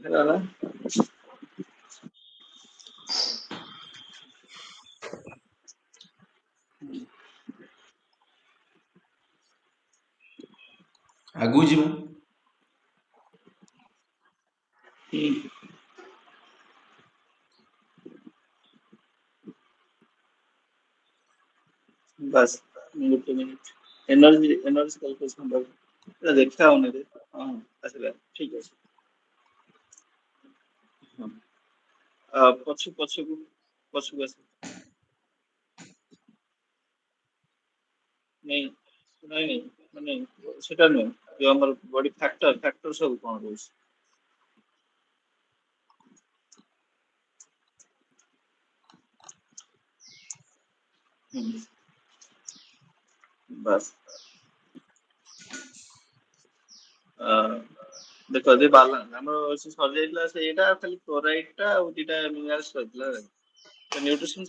ହେଲା ନା ଆଗକୁ ଯିବା। ବାସ୍ ଗୋଟେ ମିନିଟ୍ ଏନର୍ଜି କ୍ୟାଲକୁଲେସନ ଏଟା ଦେଖା ହଉନି ରେ ହଁ ଆସିଲା ଠିକ ଅଛି ହଁ ପଛକୁ ଆସ ନାଇଁ ନାଇଁ ମାନେ ସେଟା ନୁହେଁ ଯୋଉ ଆମର ବଡି ଫ୍ୟାକ୍ଟର ସବୁ କଣ ରହୁଛି ବାସ୍ ଦେଖ ଯଦି ବାଲାନ୍ସ ଆମର ସରିଯାଇଥିଲା ସେଇଟା ଖାଲି କ୍ଲୋରାଇଡ ଟା ଆଉ ଦିଟା ମିନେରାଲ୍ସ ରହିଥିଲା ତ ନ୍ୟୁଟ୍ରିସନ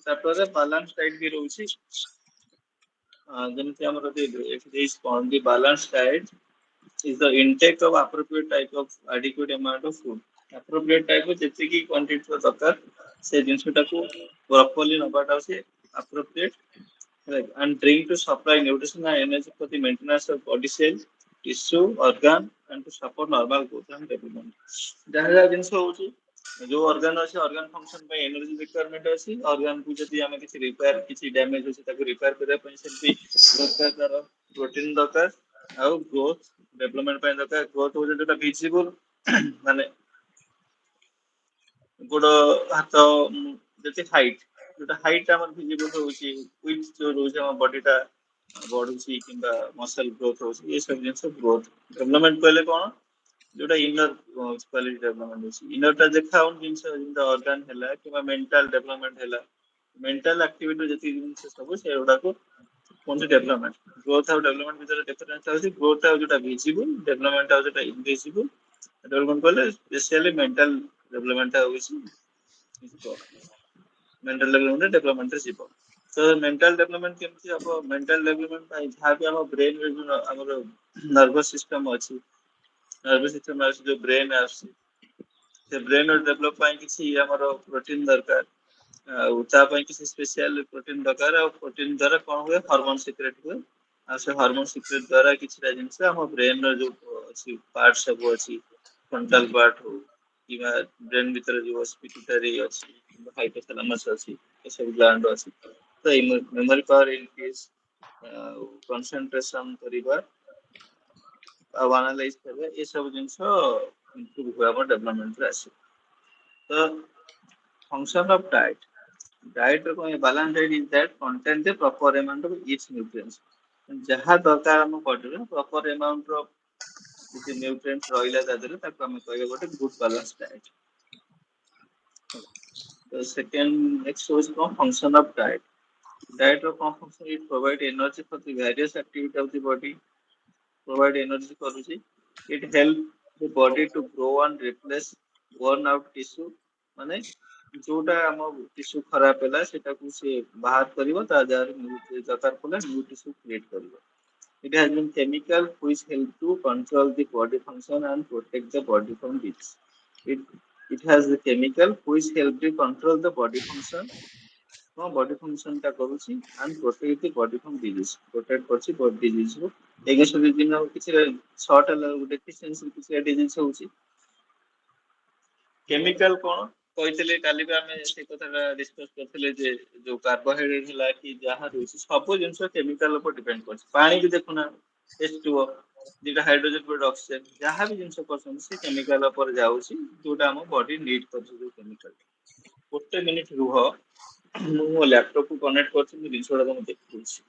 ଚାପ୍ଟରରେ ବାଲାନ୍ସ ଡାଏଟ ବି ରହୁଛି ଯେମିତି ଆମର ଦେଇଛି କଣ the balance diet is the intake of appropriate type of adequate amount of food appropriate type of ଯେତିକି quantity ର ଦରକାର ସେ ଜିନିଷଟାକୁ properly ନବାଟା ହଉଛି appropriate right and drink to supply nutrition and energy for the maintenance of body cell tissue organ and to support normal growth and development ଯାହା ଯାହା ଜିନିଷ ହଉଛି ଯୋଉ ଅର୍ଗାନ ଅଛି ଅର୍ଗାନ ଫଙ୍କସନ ପାଇଁ ଏନର୍ଜି ରିକ୍ୱାରମେଣ୍ଟ ଅଛି ଅର୍ଗାନ କୁ ଯଦି ଆମେ କିଛି ରିପେୟାର କିଛି ଡ୍ୟାମେଜ ଅଛି ତାକୁ ରିପେୟାର କରିବା ପାଇଁ ସେମିତି ଦରକାର ତାର ପ୍ରୋଟିନ ଦରକାର ଆଉ ଗ୍ରୋଥ ଡେଭଲପମେଣ୍ଟ ପାଇଁ ଦରକାର ଗ୍ରୋଥ ହଉଛି ଯୋଉଟା ଭିଜିବଲ ମାନେ ଗୋଡ ହାତ ଯେତେ ହାଇଟ୍ ଯୋଉଟା ହାଇଟ୍ ଆମର ଭିଜିବଲ ହଉଛି ୱିଥ ଯୋଉ ରହୁଛି ଆମ ବଡିଟା ବଢୁଛି କିମ୍ବା ମସଲ ଗ୍ରୋଥ ହଉଛି ଏ ସବୁ ଜିନିଷ ଗ୍ରୋଥ ଡେଭଲପମେଣ୍ଟ କହିଲେ କଣ ଯୋଉଟା ଇନର କ୍ୱାଲିଟି ଡେଭଲପମେଣ୍ଟ ଅଛି ଇନରଟା ଦେଖାଉନି ଜିନିଷ ଯେମିତି ଅର୍ଗାନ ହେଲା କିମ୍ବା ମେଣ୍ଟାଲ ଡେଭଲପମେଣ୍ଟ ହେଲା ମେଣ୍ଟାଲ ଆକ୍ଟିଭିଟି ଯେତିକି ଜିନିଷ ସବୁ ସେଗୁଡାକୁ କୁହନ୍ତି ଡେଭଲପମେଣ୍ଟ ଗ୍ରୋଥ ଆଉ ଡେଭଲପମେଣ୍ଟ ଭିତରେ ଡିଫରେନ୍ସ ହଉଛି ଗ୍ରୋଥ ଆଉ ଯୋଉଟା ଭିଜିବଲ ଡେଭଲପମେଣ୍ଟ ଆଉ ଯୋଉଟା ଇନଭିଜିବଲ ଡେଭଲପମେଣ୍ଟ କହିଲେ ସ୍ପେସିଆଲି ମେଣ୍ଟାଲ ଡେଭଲପମେଣ୍ଟ ହଉଛି ମେଣ୍ଟାଲ ଡେଭଲପମେଣ୍ଟରେ ଯିବ ତ ମେଣ୍ଟାଲ ଡେଭଲପମେଣ୍ଟ କେମିତି ହବ ମେଣ୍ଟାଲ ଡେଭଲପମେଣ୍ଟ ପାଇଁ ଯାହାବି ଆମ ବ୍ରେନରେ ଯୋଉ ଆମର ନର୍ଭସ ସିଷ୍ଟମ ଅଛି ନର୍ଭସ ସିଷ୍ଟମ ଆସୁଛି ଯୋଉ ବ୍ରେନ ଆସୁଛି ସେ ବ୍ରେନ ଡେଭଲପ ପାଇଁ କିଛି ଆମର ପ୍ରୋଟିନ ଦରକାର ଆଉ ତା ପାଇଁ କିଛି ସ୍ପେସିଆଲ ପ୍ରୋଟିନ ଦରକାର ଆଉ ପ୍ରୋଟିନ ଦ୍ୱାରା କଣ ହୁଏ ହରମୋନ ସିକ୍ରେଟ ହୁଏ ଆଉ ସେ ହରମୋନ ସିକ୍ରେଟ ଦ୍ୱାରା କିଛିଟା ଜିନିଷ ଆମ ବ୍ରେନର ଯୋଉ ଅଛି ପାର୍ଟ ସବୁ ଅଛି ଫ୍ରଣ୍ଟାଲ ପାର୍ଟ ହଉ କିମ୍ବା ବ୍ରେନ ଭିତରେ ଯୋଉ ପିଟ୍ୟୁଟାରୀ ଅଛି ହାଇପୋଥାଲାମସ ଅଛି ଏସବୁ ଗ୍ଲାଣ୍ଡ ଅଛି ତ ମେମୋରି ପାୱାର ଇନକ୍ରିଜ ଆଉ କନସେନଟ୍ରେସନ କରିବା ଆଉ ଆନାଲାଇଜ କରିବା ଏସବୁ ଜିନିଷ ଇମ୍ପ୍ରୁଭ ହୁଏ ଆମ ଡେଭଲପମେଣ୍ଟରେ ଆସିବ ତ ଫଙ୍କସନ ଅଫ ଡାଏଟ diet ର କଣ balance diet is that contain the proper amount of each nutrients ଯାହା ଦରକାର ଆମ ବଡିରେ ପ୍ରପର ଆମାଉଣ୍ଟ ର କିଛି ନ୍ୟୁଟ୍ରିଏଣ୍ଟ ରହିଲା ତା ଦେହରେ ତାକୁ ଆମେ କହିବା ଗୋଟେ ଗୁଡ ବାଲାନ୍ସ ଡାଏଟ ତ ସେକେଣ୍ଡ ନେକ୍ସଟ ହଉଛି କଣ ଫଙ୍କସନ ଅଫ ଡାଏଟ ଡାଏଟ ର କଣ function it provide energy for the various activity of the body provide energy କରୁଛି it help the body to grow and replace worn out tissue ମାନେ ଯୋଉଟା ଆମ tissue ଖରାପ ହେଲା ସେଟାକୁ ସେ ବାହାର କରିବ ତା ଯାହାର ଦରକାର ପଡ଼ିଲେ ନ୍ୟୁ ଟିସ୍ୟୁ କ୍ରିଏଟ କରିବ it has been chemical which help to control the body function and protect the body from disease it it has the chemical which help to control the body function ହଁ body function ଟା କରୁଛି and protect the body from disease protect କରୁଛି body disease ରୁ against ଦିନ କିଛି short ହେଲା deficiency କିଛି disease ହଉଛି କେମିକାଲ କଣ କହିଥିଲେ କାଲି ବି ଆମେ ସେ କଥାଟା ଡିସକସ କରିଥିଲେ ଯେ ଯୋଉ କାର୍ବୋହାଇଡ୍ରେଟ ହେଲା କି ଯାହା ରହୁଛି ସବୁ ଜିନିଷ କେମିକାଲ ଉପରେ ଡିପେଣ୍ଡ କରୁଛି ପାଣି ବି ଦେଖୁନା H2O ଦିଟା ହାଇଡ୍ରୋଜେନ ଗୋଟେ ଅକ୍ସିଜେନ ଯାହା ବି ଜିନିଷ କରୁଛନ୍ତି ସେ କେମିକାଲ ଉପରେ ଯାଉଛି ଯୋଉଟା ଆମ ବଡି ନିଡ କରୁଛି ଯୋଉ କେମିକାଲ ଗୋଟେ ମିନିଟ ରୁହ ମୁଁ ମୋ ଲ୍ୟାପଟପ୍ କୁ କନେକ୍ଟ କରିଛି ମୁଁ ଜିନିଷ ଗୁଡା ତମକୁ ଦେଖଉଛି